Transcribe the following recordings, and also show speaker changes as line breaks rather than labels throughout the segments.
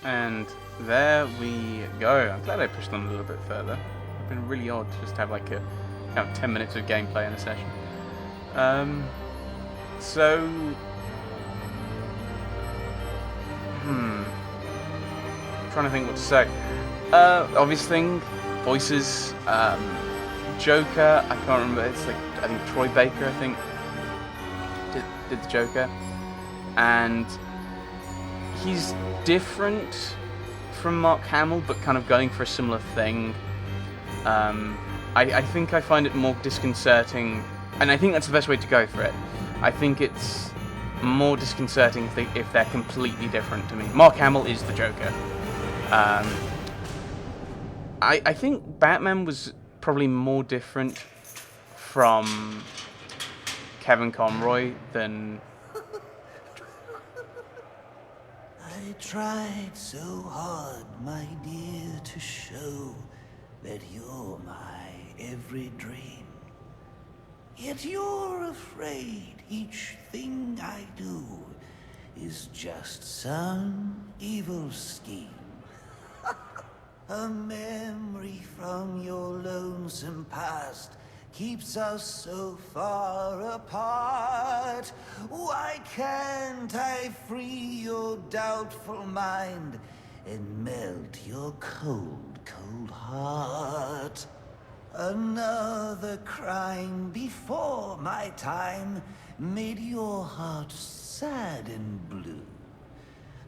And there we go. I'm glad I pushed on a little bit further. It's been really odd to just have like a kind of 10 minutes of gameplay in a session. So... trying to think what to say. Obvious thing, voices, Joker, I can't remember, it's like, I think Troy Baker, I think, did the Joker. And he's different from Mark Hamill, but kind of going for a similar thing. I think I find it more disconcerting, and I think that's the best way to go for it. I think it's more disconcerting if they're completely different to me. Mark Hamill is the Joker. I think Batman was probably more different from Kevin Conroy than...
I tried so hard, my dear, to show that you're my every dream. Yet you're afraid each thing I do is just some evil scheme. A memory from your lonesome past keeps us so far apart. Why can't I free your doubtful mind and melt your cold, cold heart? Another crime before my time made your heart sad and blue.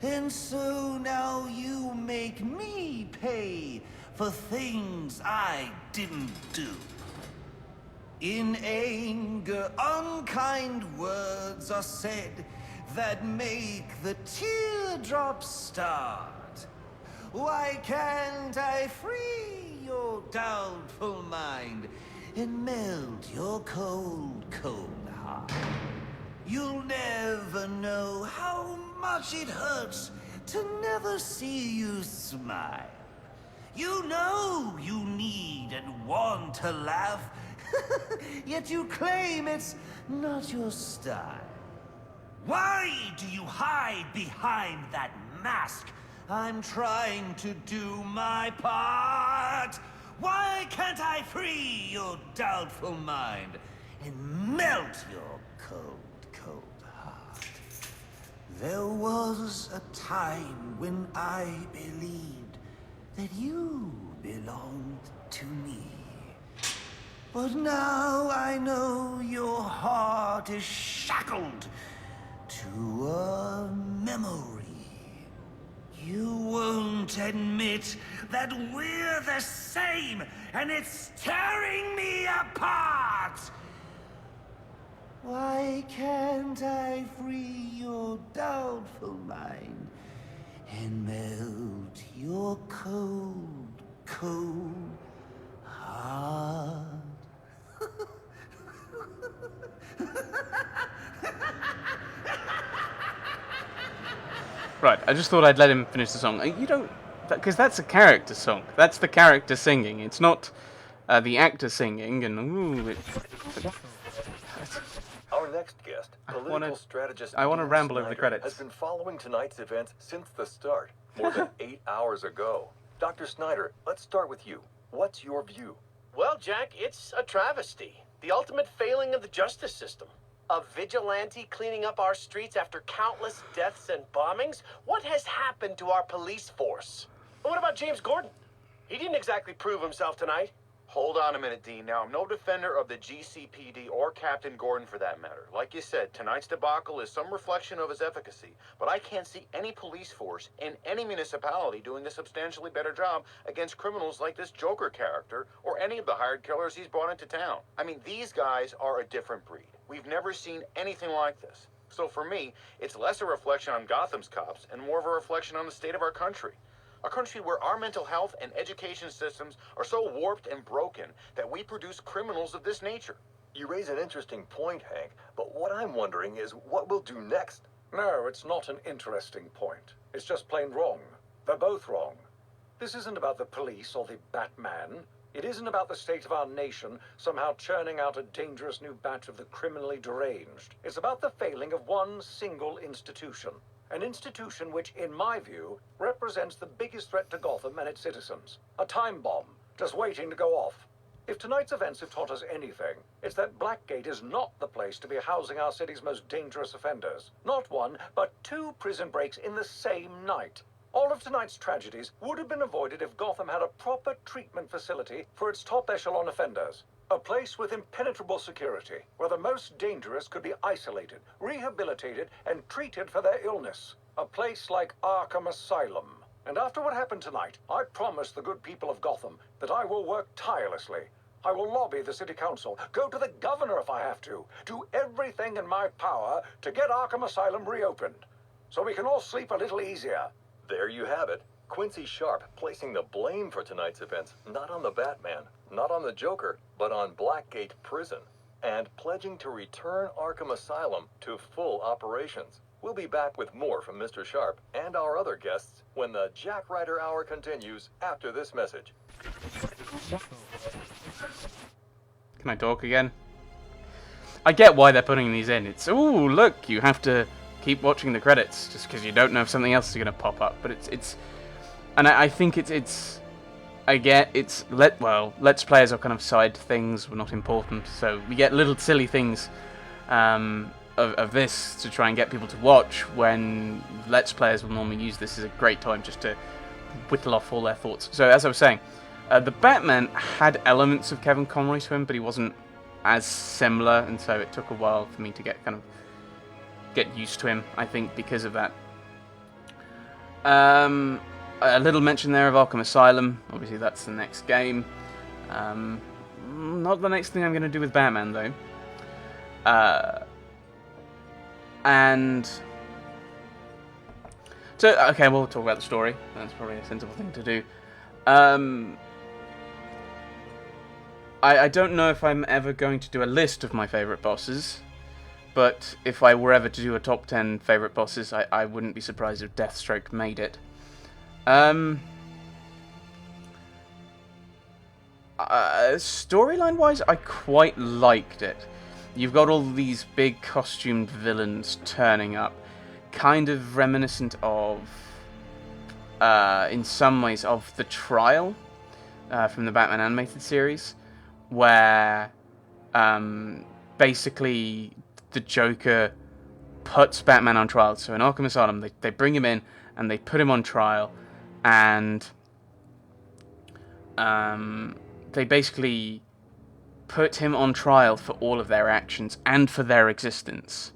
And so now you make me pay for things I didn't do. In anger, unkind words are said that make the teardrops start. Why can't I free your doubtful mind and melt your cold, cold heart? You'll never know how much it hurts to never see you smile. You know you need and want to laugh, yet you claim it's not your style. Why do you hide behind that mask? I'm trying to do my part. Why can't I free your doubtful mind and melt your cold, cold heart? There was a time when I believed that you belonged to me. But now I know your heart is shackled to a memory. You won't admit that we're the same, and it's tearing me apart! Why can't I free your doubtful mind and melt your cold, cold heart?
Right, I just thought I'd let him finish the song. You don't... Because that's a character song. That's the character singing. It's not the actor singing, and... Ooh,
Our next guest, political strategist
I want to
Dean
ramble over the
Snyder,
credits.
has been following tonight's events since the start, more than 8 hours ago. Dr. Snyder, let's start with you. What's your view?
Well, Jack, it's a travesty. The ultimate failing of the justice system. A vigilante cleaning up our streets after countless deaths and bombings? What has happened to our police force? And what about James Gordon? He didn't exactly prove himself tonight.
Hold on a minute, Dean. Now, I'm no defender of the GCPD or Captain Gordon for that matter. Like you said, tonight's debacle is some reflection of his efficacy, but I can't see any police force in any municipality doing a substantially better job against criminals like this Joker character or any of the hired killers he's brought into town. I mean, these guys are a different breed. We've never seen anything like this. So for me, it's less a reflection on Gotham's cops and more of a reflection on the state of our country. A country where our mental health and education systems are so warped and broken that we produce criminals of this nature.
You raise an interesting point, Hank, but what I'm wondering is what we'll do next.
No, it's not an interesting point. It's just plain wrong. They're both wrong. This isn't about the police or the Batman. It isn't about the state of our nation somehow churning out a dangerous new batch of the criminally deranged. It's about the failing of one single institution. An institution which, in my view, represents the biggest threat to Gotham and its citizens. A time bomb, just waiting to go off. If tonight's events have taught us anything, it's that Blackgate is not the place to be housing our city's most dangerous offenders. Not one, but 2 prison breaks in the same night. All of tonight's tragedies would have been avoided if Gotham had a proper treatment facility for its top echelon offenders. A place with impenetrable security, where the most dangerous could be isolated, rehabilitated, and treated for their illness. A place like Arkham Asylum. And after what happened tonight, I promise the good people of Gotham that I will work tirelessly. I will lobby the city council, go to the governor if I have to, do everything in my power to get Arkham Asylum reopened, so we can all sleep a little easier.
There you have it. Quincy Sharp placing the blame for tonight's events not on the Batman, not on the Joker, but on Blackgate Prison, and pledging to return Arkham Asylum to full operations. We'll be back with more from Mr. Sharp and our other guests when the Jack Ryder Hour continues after this message.
Can I talk again? I get why they're putting these in. It's, ooh, look, you have to keep watching the credits just because you don't know if something else is going to pop up. But it's, and I think it's, I get it's Let's Players are kind of side things, were not important, so we get little silly things of this to try and get people to watch, when Let's Players will normally use this as a great time just to whittle off all their thoughts. So as I was saying, the Batman had elements of Kevin Conroy to him, but he wasn't as similar, and so it took a while for me to get used to him, I think, because of that. A little mention there of Arkham Asylum. Obviously, that's the next game. Not the next thing I'm going to do with Batman, though. And so, okay, we'll talk about the story. That's probably a sensible thing to do. I don't know if I'm ever going to do a list of my favourite bosses, but if I were ever to do a top 10 favourite bosses, I wouldn't be surprised if Deathstroke made it. Storyline-wise, I quite liked it. You've got all these big costumed villains turning up, kind of reminiscent of, in some ways, of The Trial from the Batman animated series, where basically the Joker puts Batman on trial. So in Arkham Asylum, they bring him in and they put him on trial, and they basically put him on trial for all of their actions and for their existence.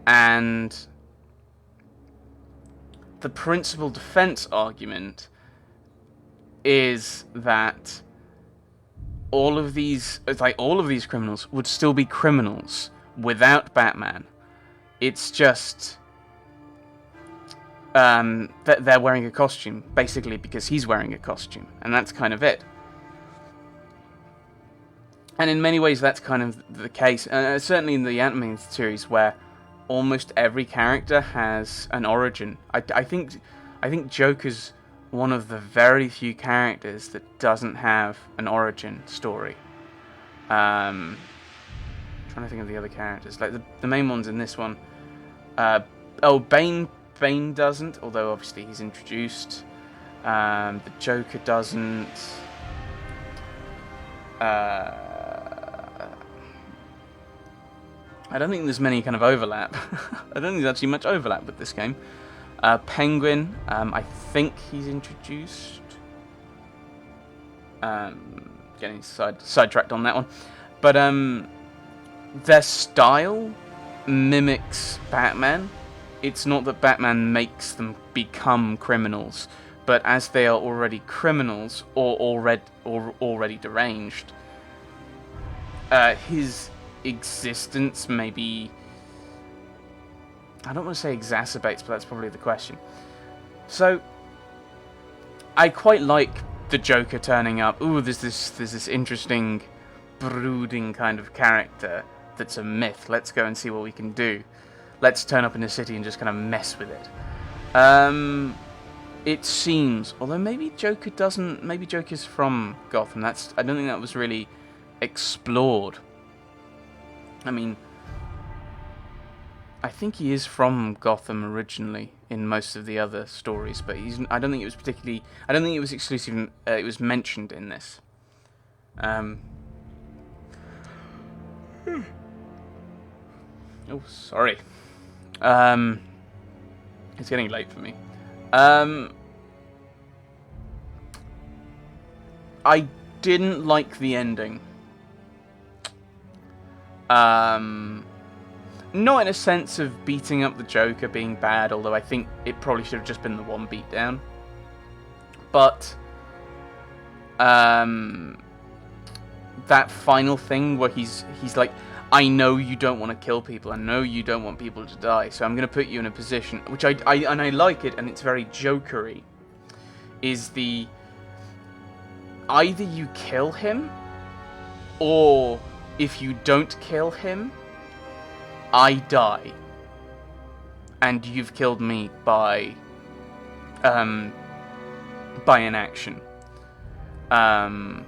And the principal defense argument is that all of these criminals would still be criminals without Batman. It's just that they're wearing a costume, basically because he's wearing a costume, and that's kind of it. And in many ways, that's kind of the case. Certainly in the animated series, where almost every character has an origin. I think Joker's one of the very few characters that doesn't have an origin story. Trying to think of the other characters, like the main ones in this one. Bane doesn't, although obviously he's introduced. The Joker doesn't. I don't think there's many kind of overlap. I don't think there's actually much overlap with this game. Penguin, I think he's introduced. Getting sidetracked on that one. But their style mimics Batman. It's not that Batman makes them become criminals, but as they are already criminals or already deranged, his existence maybe, I don't want to say exacerbates, but that's probably the question. So I quite like the Joker turning up. Ooh, there's this interesting, brooding kind of character that's a myth. Let's go and see what we can do. Let's turn up in the city and just kind of mess with it. It seems, although maybe Joker's from Gotham. I don't think that was really explored. I mean, I think he is from Gotham originally in most of the other stories, but I don't think it was particularly. I don't think it was exclusive. It was mentioned in this. Oh, sorry. It's getting late for me. I didn't like the ending. Not in a sense of beating up the Joker being bad, although I think it probably should have just been the one beatdown. But that final thing where he's like, I know you don't want to kill people. I know you don't want people to die. So I'm going to put you in a position, which I like it, and it's very Jokery. Is the either you kill him, or if you don't kill him, I die, and you've killed me by inaction. But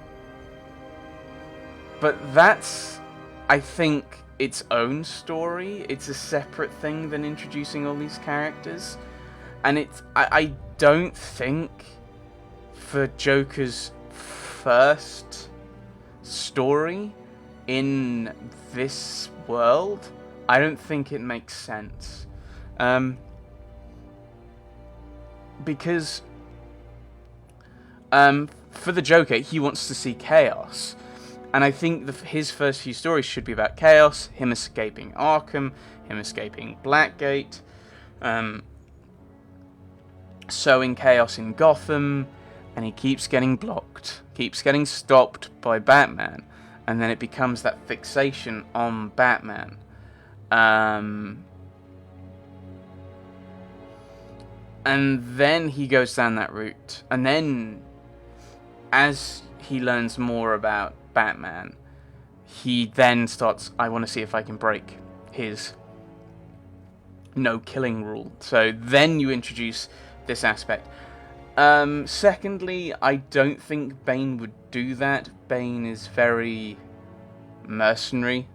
that's, I think, its own story. It's a separate thing than introducing all these characters. And I don't think for Joker's first story in this world, I don't think it makes sense. Because for the Joker, he wants to see chaos. And I think his first few stories should be about chaos, him escaping Arkham, him escaping Blackgate, sowing chaos in Gotham, and he keeps getting blocked, keeps getting stopped by Batman, and then it becomes that fixation on Batman. And then he goes down that route, and then as he learns more about Batman, he then starts, I want to see if I can break his no killing rule. So then you introduce this aspect. Secondly, I don't think Bane would do that. Bane is very mercenary,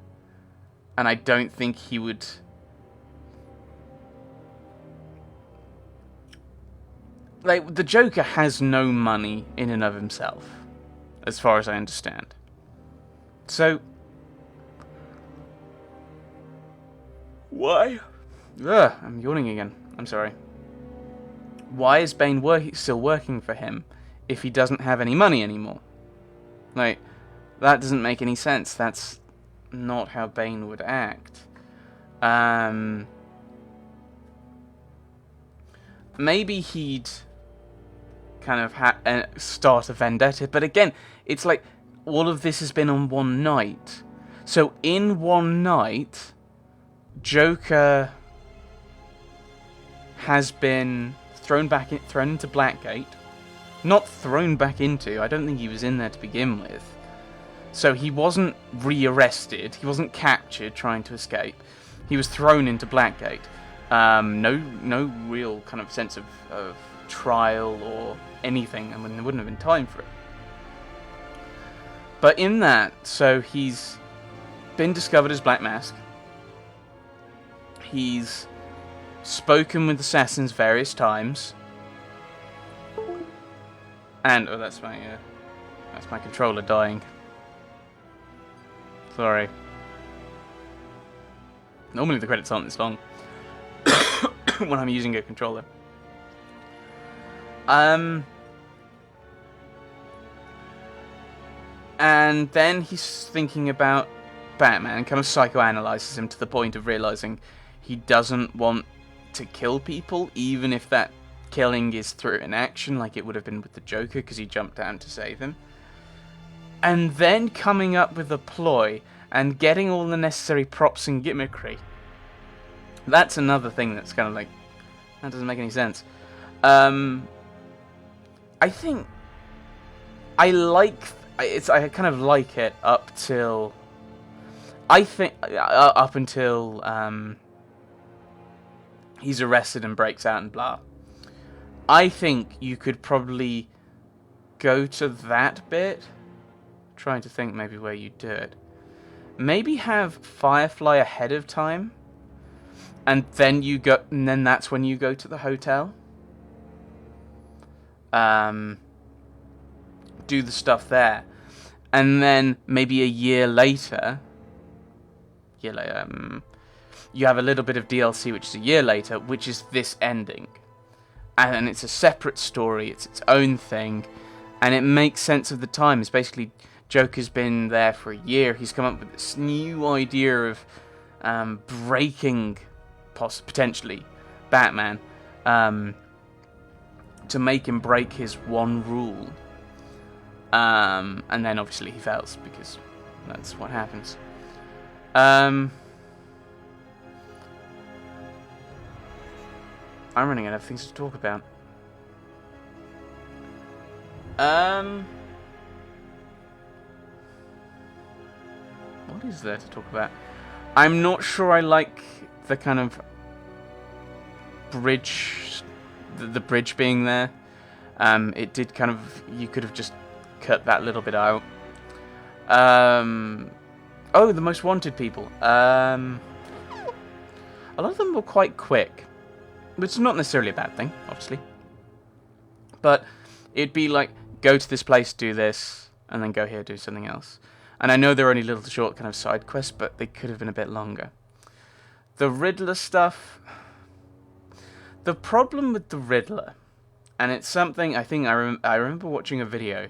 and I don't think he would. Like, the Joker has no money in and of himself, as far as I understand. So, why? Ugh, I'm yawning again. I'm sorry. Why is Bane still working for him if he doesn't have any money anymore? Like, that doesn't make any sense. That's not how Bane would act. Maybe he'd kind of start a vendetta, but again, it's like all of this has been on one night. So in one night, Joker has been thrown into Blackgate. Not thrown back into, I don't think he was in there to begin with. So he wasn't rearrested, he wasn't captured trying to escape. He was thrown into Blackgate. No real kind of sense of trial or anything. I mean, there wouldn't have been time for it. But in that, so he's been discovered as Black Mask. He's spoken with assassins various times. And that's my controller dying. Sorry. Normally the credits aren't this long when I'm using a controller. And then he's thinking about Batman and kind of psychoanalyzes him to the point of realizing he doesn't want to kill people, even if that killing is through an action like it would have been with the Joker because he jumped down to save him. And then coming up with a ploy and getting all the necessary props and gimmickry. That's another thing that's kind of like, that doesn't make any sense. I think I kind of like it up until he's arrested and breaks out and blah. I think you could probably go to that bit. Trying to think maybe where you do it. Maybe have Firefly ahead of time. and then that's when you go to the hotel. Do the stuff there, and then maybe a year later, you have a little bit of DLC, which is a year later, which is this ending, and it's a separate story. It's its own thing, and it makes sense of the time. It's basically Joker's been there for a year. He's come up with this new idea of breaking, potentially, Batman, to make him break his one rule. And then obviously he fails, because that's what happens. I'm running out of things to talk about. What is there to talk about? I'm not sure I like the kind of bridge, the bridge being there. It did kind of, you could have just cut that little bit out. Oh, the most wanted people. A lot of them were quite quick, which is not necessarily a bad thing, obviously. But it'd be like, go to this place, do this, and then go here, do something else. And I know they're only little short kind of side quests, but they could have been a bit longer. The Riddler stuff. The problem with the Riddler, and it's something I think I remember watching a video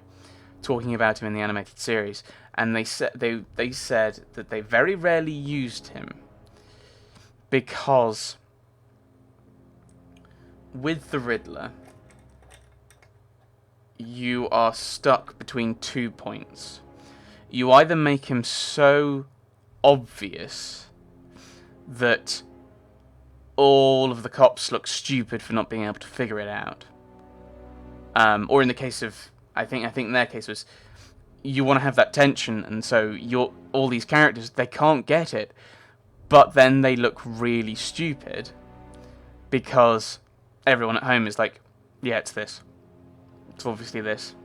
talking about him in the animated series, and they said that they very rarely used him because with the Riddler you are stuck between 2 points. You either make him so obvious that all of the cops look stupid for not being able to figure it out, or in the case of, I think in their case was, you want to have that tension, and so all these characters, they can't get it, but then they look really stupid because everyone at home is like, yeah, it's this. It's obviously this.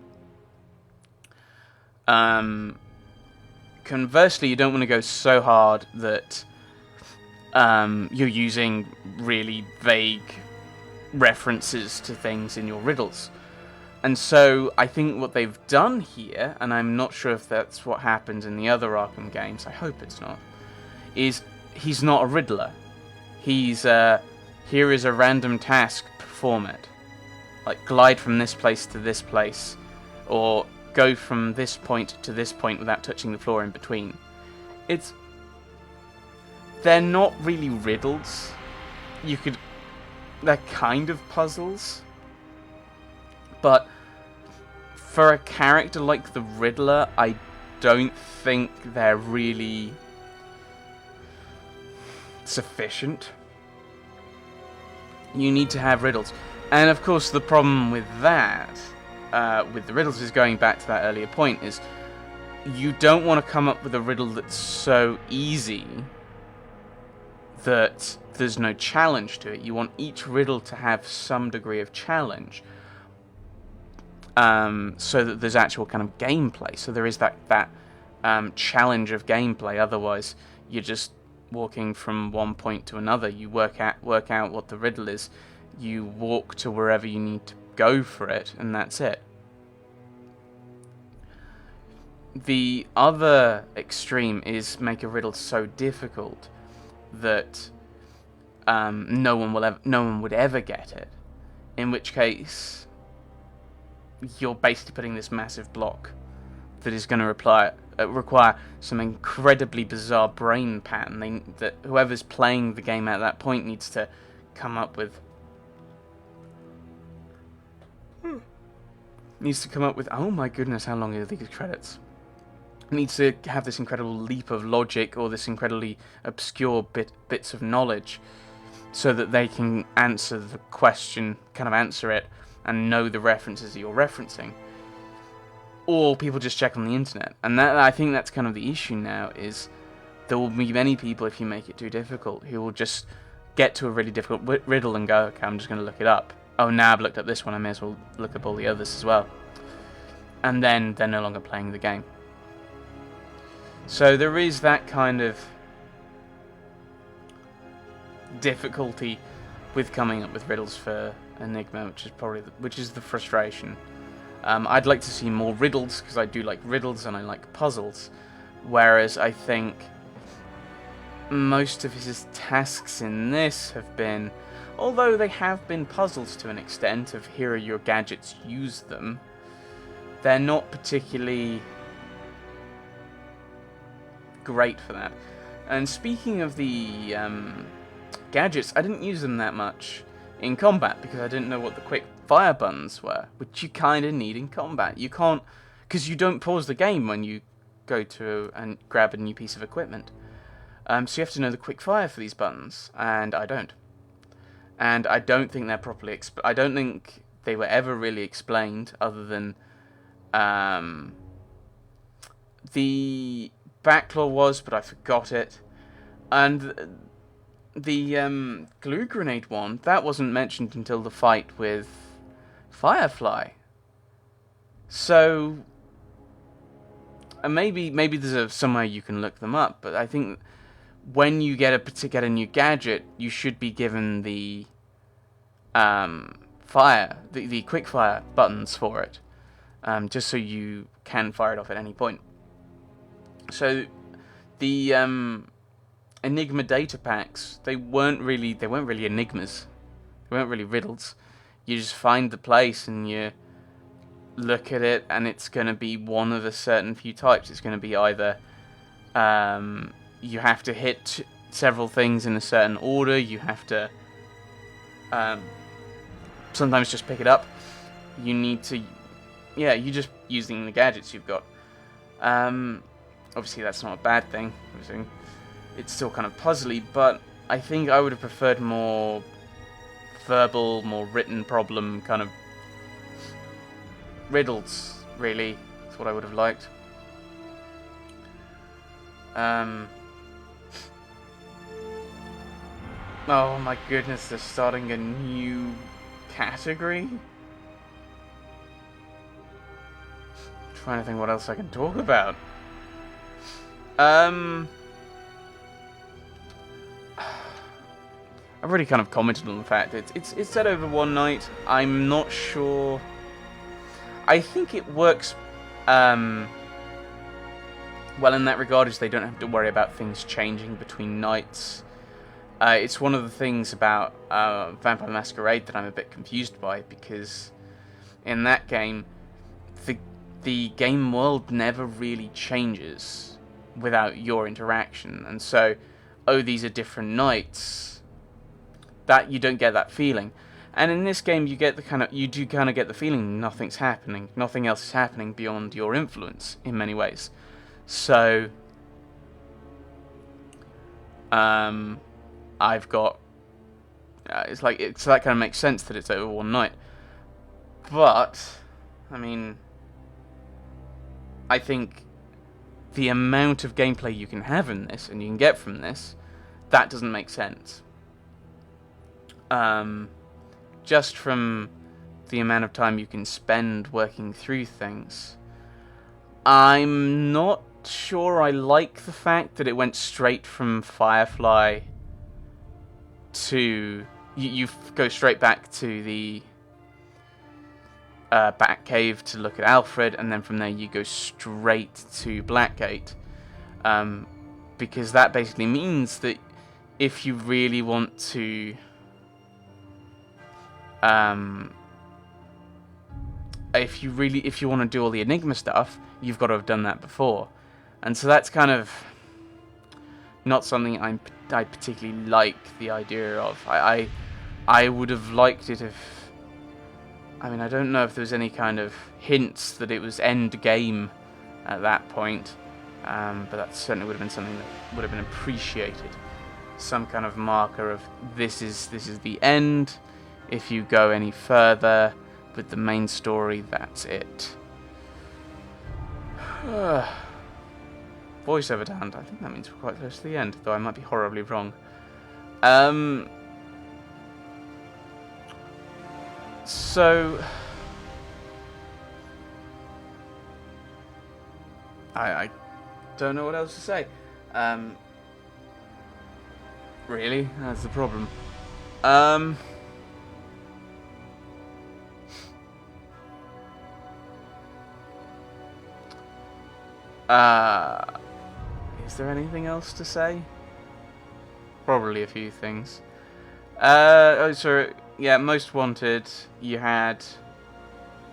Conversely, you don't want to go so hard that you're using really vague references to things in your riddles. And so I think what they've done here, and I'm not sure if that's what happens in the other Arkham games, I hope it's not, is he's not a Riddler. He's, here is a random task, perform it. Like, glide from this place to this place, or go from this point to this point without touching the floor in between. They're not really riddles. They're kind of puzzles. But for a character like the Riddler, I don't think they're really sufficient. You need to have riddles. And of course the problem with that, with the riddles, is going back to that earlier point, is you don't want to come up with a riddle that's so easy that there's no challenge to it. You want each riddle to have some degree of challenge, so that there's actual kind of gameplay. So there is that challenge of gameplay. Otherwise, you're just walking from one point to another. You work out what the riddle is. You walk to wherever you need to go for it, and that's it. The other extreme is make a riddle so difficult that no one would ever get it. In which case, you're basically putting this massive block that is going to require some incredibly bizarre brain pattern that whoever's playing the game at that point needs to come up with. Oh my goodness, how long are these credits? Needs to have this incredible leap of logic, or this incredibly obscure bits of knowledge, so that they can answer the question, kind of answer it, and know the references that you're referencing. Or people just check on the internet. And I think that's kind of the issue now, is there will be many people, if you make it too difficult, who will just get to a really difficult riddle and go, okay, I'm just going to look it up. Oh, now I've looked up this one, I may as well look up all the others as well. And then they're no longer playing the game. So there is that kind of difficulty with coming up with riddles for Enigma, which is probably the frustration. I'd like to see more riddles, because I do like riddles and I like puzzles, whereas I think most of his tasks in this have been, although they have been puzzles to an extent of here are your gadgets, use them, they're not particularly great for that. And speaking of the gadgets, I didn't use them that much in combat because I didn't know what the quick fire buttons were, which you kind of need in combat. You can't, because you don't pause the game when you go to and grab a new piece of equipment. So you have to know the quick fire for these buttons, and I don't. And I don't think they're properly I don't think they were ever really explained, other than the Backlaw was, but I forgot it. And the glue grenade one, that wasn't mentioned until the fight with Firefly. So maybe there's somewhere you can look them up, but I think when you get a new gadget, you should be given the the quick fire buttons for it, just so you can fire it off at any point. So the Enigma data packs, they weren't really enigmas. They weren't really riddles. You just find the place and you look at it, and it's going to be one of a certain few types. It's going to be either you have to hit several things in a certain order. You have to sometimes just pick it up. You need to, yeah, you're just using the gadgets you've got. Obviously, that's not a bad thing. It's still kind of puzzly, but I think I would have preferred more verbal, more written problem kind of riddles, really. That's what I would have liked. Oh my goodness, they're starting a new category? Trying to think what else I can talk about. I've already kind of commented on the fact that it's set over one night. I'm not sure. I think it works well in that regard, is they don't have to worry about things changing between nights. It's one of the things about Vampire the Masquerade that I'm a bit confused by, because in that game, the game world never really changes without your interaction, and so, oh, these are different nights. That you don't get that feeling, and in this game you get you do kind of get the feeling nothing's happening, nothing else is happening beyond your influence in many ways. So, I've got so that kind of makes sense that it's over one night, but I mean, I think the amount of gameplay you can have in this and you can get from this, that doesn't make sense. Just from the amount of time you can spend working through things. I'm not sure I like the fact that it went straight from Firefly to... You go straight back to the Batcave to look at Alfred, and then from there you go straight to Blackgate. Because that basically means that if you really want to... if you want to do all the Enigma stuff, you've got to have done that before, and so that's kind of not something I particularly like the idea of. I would have liked it if, I mean, I don't know if there was any kind of hints that it was end game at that point, but that certainly would have been something that would have been appreciated. Some kind of marker of this is the end. If you go any further with the main story, that's it. Voiceover down. I think that means we're quite close to the end, though I might be horribly wrong. So I don't know what else to say. Really? That's the problem. Um... Is there anything else to say? Probably a few things. Yeah, Most Wanted, you had...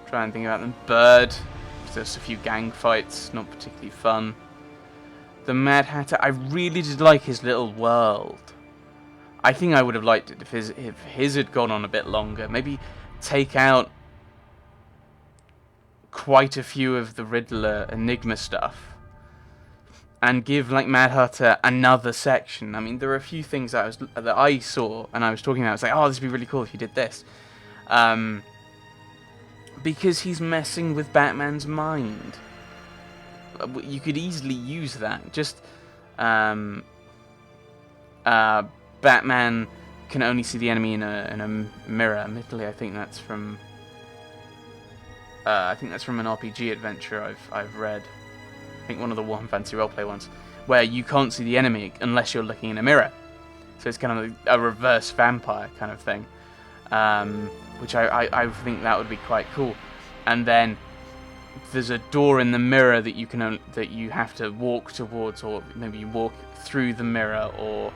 Try and think about them. Bird, there's a few gang fights, not particularly fun. The Mad Hatter, I really did like his little world. I think I would have liked it if his had gone on a bit longer. Maybe take out quite a few of the Riddler Enigma stuff. And give, like, Mad Hatter another section. I mean, there are a few things that I saw and I was talking about. I was like, oh, this would be really cool if you did this. Because he's messing with Batman's mind. You could easily use that. Just, Batman can only see the enemy in a mirror. Admittedly, I think that's from an RPG adventure I've read. I think one of the Warhammer Fantasy Roleplay ones, where you can't see the enemy unless you're looking in a mirror. So it's kind of a reverse vampire kind of thing, which I think that would be quite cool. And then there's a door in the mirror that you have to walk towards, or maybe you walk through the mirror, or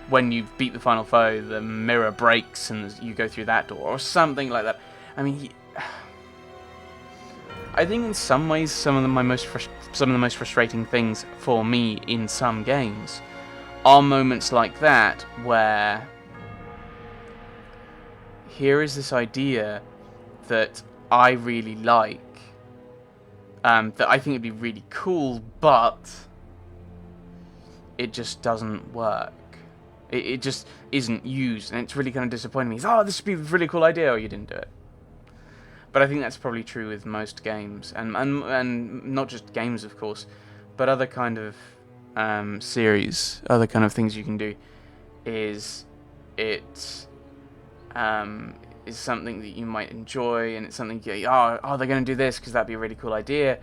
when you beat the final foe, the mirror breaks and you go through that door, or something like that. I mean, I think in some ways some of the most frustrating things for me in some games are moments like that, where here is this idea that I really like, that I think would be really cool, but it just doesn't work. It just isn't used, and it's really kind of disappointing me. It's, oh, this would be a really cool idea, or you didn't do it. But I think that's probably true with most games, and not just games, of course, but other kind of series, other kind of things you can do. Is something that you might enjoy, and it's something they're going to do this because that'd be a really cool idea,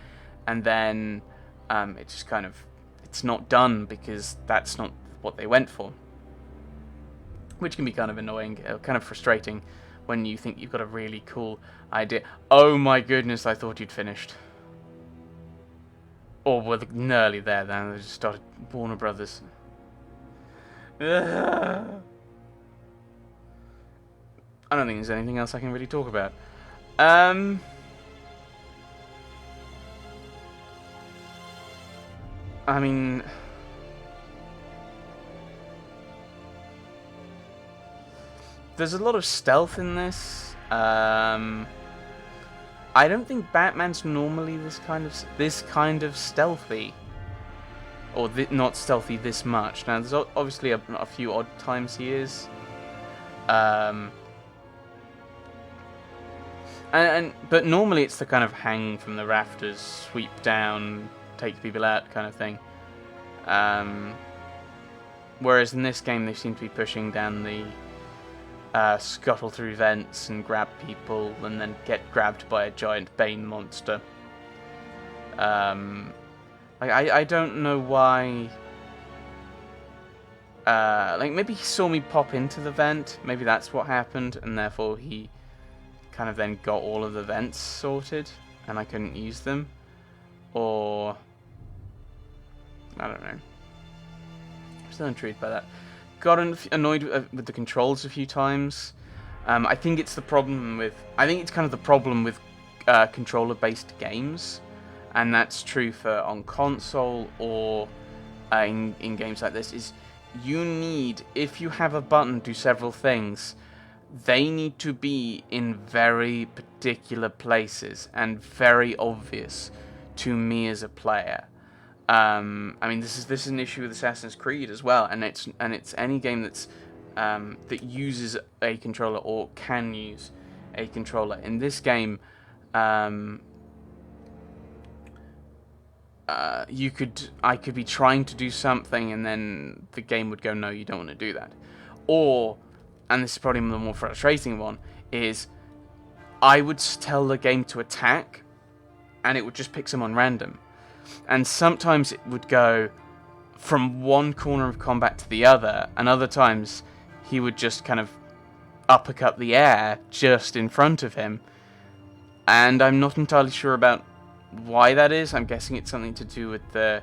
and then it just kind of, it's not done because that's not what they went for, which can be kind of annoying, kind of frustrating when you think you've got a really cool idea. Oh my goodness, I thought you'd finished. Or we're nearly there then, they just started Warner Brothers. I don't think there's anything else I can really talk about. I mean, there's a lot of stealth in this. I don't think Batman's normally this kind of stealthy, or not stealthy this much. Now, there's obviously a few odd times he is. But normally it's the kind of hang from the rafters, sweep down, take people out kind of thing. Whereas in this game they seem to be pushing down the scuttle through vents and grab people and then get grabbed by a giant Bane monster. I don't know why. Maybe he saw me pop into the vent. Maybe that's what happened, and therefore he kind of then got all of the vents sorted, and I couldn't use them. Or I don't know. I'm still intrigued by that. Got annoyed with the controls a few times. I think it's the problem with. I think it's kind of the problem with controller-based games, and that's true for on console or in games like this. Is you need, if you have a button do several things, they need to be in very particular places and very obvious to me as a player. I mean, this is an issue with Assassin's Creed as well, and it's any game that's that uses a controller or can use a controller. In this game, I could be trying to do something, and then the game would go, no, you don't want to do that. Or, and this is probably the more frustrating one, is I would tell the game to attack, and it would just pick someone random. And sometimes it would go, from one corner of combat to the other, and other times he would just kind of uppercut the air just in front of him. And I'm not entirely sure about why that is. I'm guessing it's something to do with the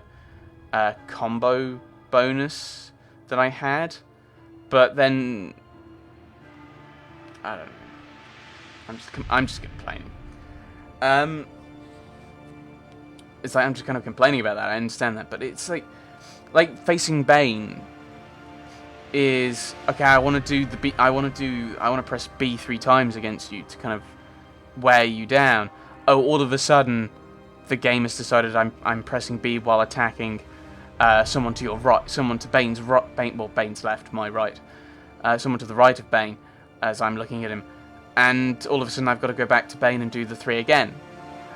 combo bonus that I had. But then I don't know. I'm just complaining. It's like I'm just kind of complaining about that. I understand that, but it's like facing Bane is okay. I want to do the B. I want to press B 3 times against you to kind of wear you down. Oh, all of a sudden, the game has decided I'm pressing B while attacking someone to your right, someone to Bane's right. Well, Bane's left, my right. Someone to the right of Bane as I'm looking at him, and all of a sudden I've got to go back to Bane and do the 3 again.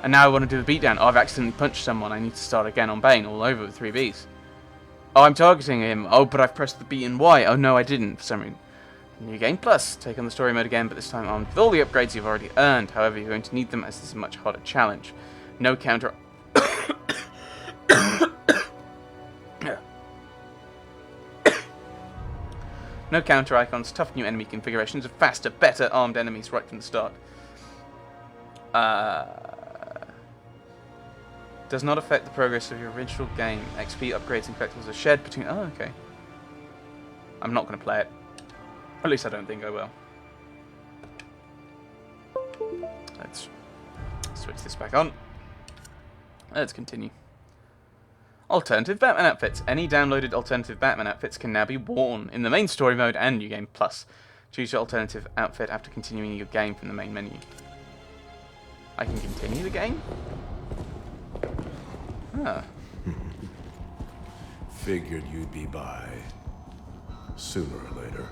And now I want to do the beatdown. Oh, I've accidentally punched someone. I need to start again on Bane all over with 3 Bs. Oh, I'm targeting him. Oh, but I've pressed the B and Y. Oh, no, I didn't for some reason. New game plus. Take on the story mode again, but this time armed with all the upgrades you've already earned. However, you're going to need them as this is a much harder challenge. No counter... No counter icons, tough new enemy configurations, of faster, better armed enemies right from the start. Does not affect the progress of your original game. XP upgrades and collectibles are shared between... Oh, okay. I'm not going to play it. At least I don't think I will. Let's switch this back on. Let's continue. Alternative Batman outfits. Any downloaded alternative Batman outfits can now be worn in the main story mode and New Game Plus. Choose your alternative outfit after continuing your game from the main menu. I can continue the game? Ah.
Figured you'd be by sooner or later.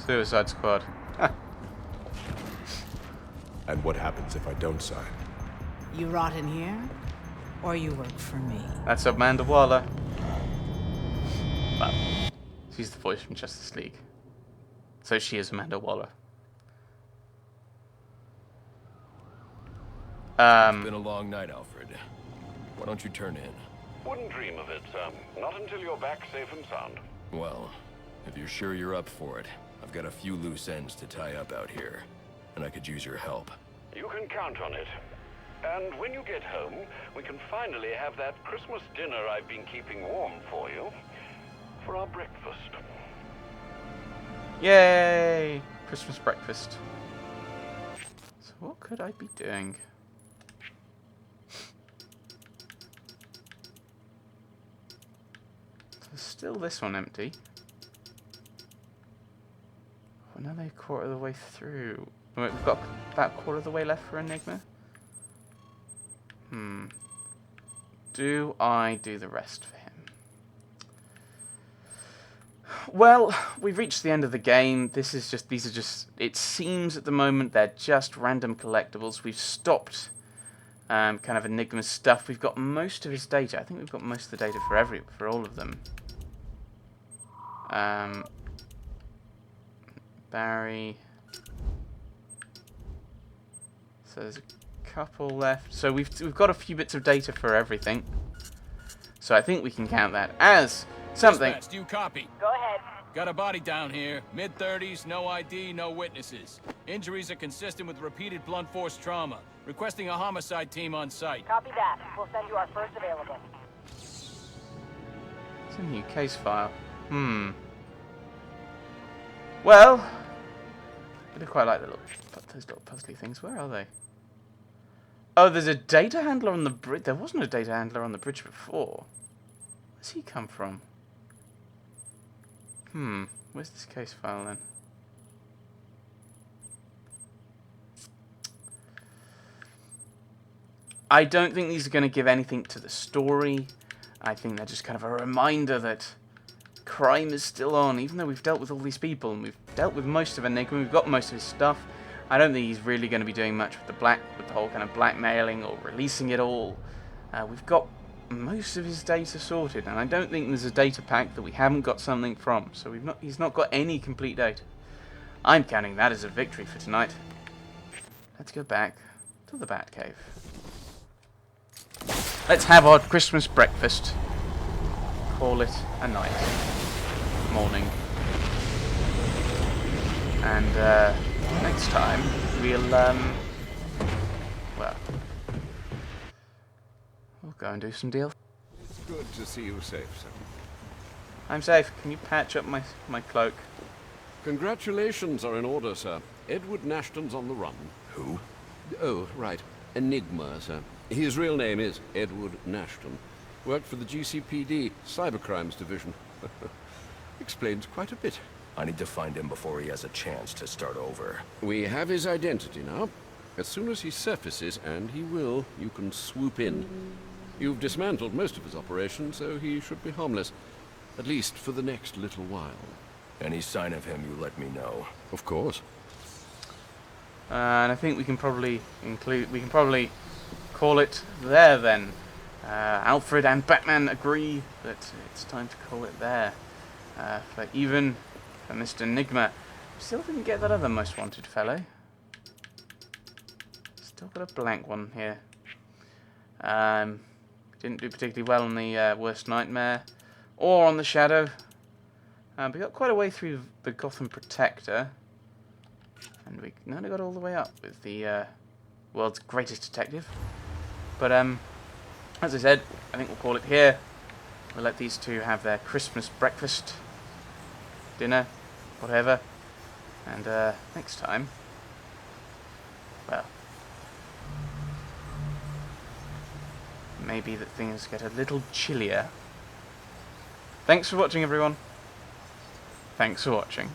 Suicide Squad.
And what happens if I don't sign?
You rot in here, or you work for me.
That's Amanda Waller. Well, she's the voice from Justice League. So she is Amanda Waller.
It's been a long night, Alfred. Why don't you turn in?
Wouldn't dream of it, not until you're back safe and sound.
Well, if you're sure you're up for it, I've got a few loose ends to tie up out here, and I could use your help.
You can count on it. And when you get home, we can finally have that Christmas dinner I've been keeping warm for you for our breakfast.
Yay! Christmas breakfast. So what could I be doing? So still this one empty. Oh, now they're a quarter of the way through. Wait, we've got about a quarter of the way left for Enigma. Do I do the rest for him? Well, we've reached the end of the game. These are just, it seems at the moment they're just random collectibles. We've stopped kind of Enigma stuff. We've got most of his data. I think we've got most of the data for all of them. Barry. So there's a couple left. So we've got a few bits of data for everything. So I think we can count that as something.
Dispatch, do you copy?
Go ahead.
Got a body down here. Mid-30s, no ID, no witnesses. Injuries are consistent with repeated blunt force trauma. Requesting a homicide team on site.
Copy that. We'll send you our first available.
It's a new case file. Well, I do quite like those little puzzly things. Where are they? Oh, there's a data handler on the bridge. There wasn't a data handler on the bridge before. Where's he come from? Where's this case file then? I don't think these are going to give anything to the story. I think they're just kind of a reminder that crime is still on, even though we've dealt with all these people and we've dealt with most of Enigma, we've got most of his stuff. I don't think he's really going to be doing much with the whole kind of blackmailing or releasing it all. We've got most of his data sorted, and I don't think there's a data pack that we haven't got something from. So he's not got any complete data. I'm counting that as a victory for tonight. Let's go back to the Batcave. let's have our Christmas breakfast. Call it a night. Morning. And next time we'll well, we'll go and do some deals.
It's good to see you safe, sir.
I'm safe. Can you patch up my cloak?
Congratulations are in order, sir. Edward Nashton's on the run.
Who?
Oh, right. Enigma, sir. His real name is Edward Nashton. Worked for the GCPD Cybercrimes Division. Explains quite a bit.
I need to find him before he has a chance to start over.
We have his identity now. As soon as he surfaces, and he will, you can swoop in. You've dismantled most of his operations, so he should be harmless. At least for the next little while.
Any sign of him, you let me know.
Of course.
And I think we can probably call it there then. Alfred and Batman agree that it's time to call it there. For Mr. Enigma. Still didn't get that other most wanted fellow. Still got a blank one here. Didn't do particularly well on the Worst Nightmare or on the Shadow. We got quite a way through the Gotham Protector. And we nearly got all the way up with the world's greatest detective. But as I said, I think we'll call it here. We'll let these two have their Christmas breakfast, dinner, whatever. And next time, well, maybe that things get a little chillier. Thanks for watching, everyone. Thanks for watching.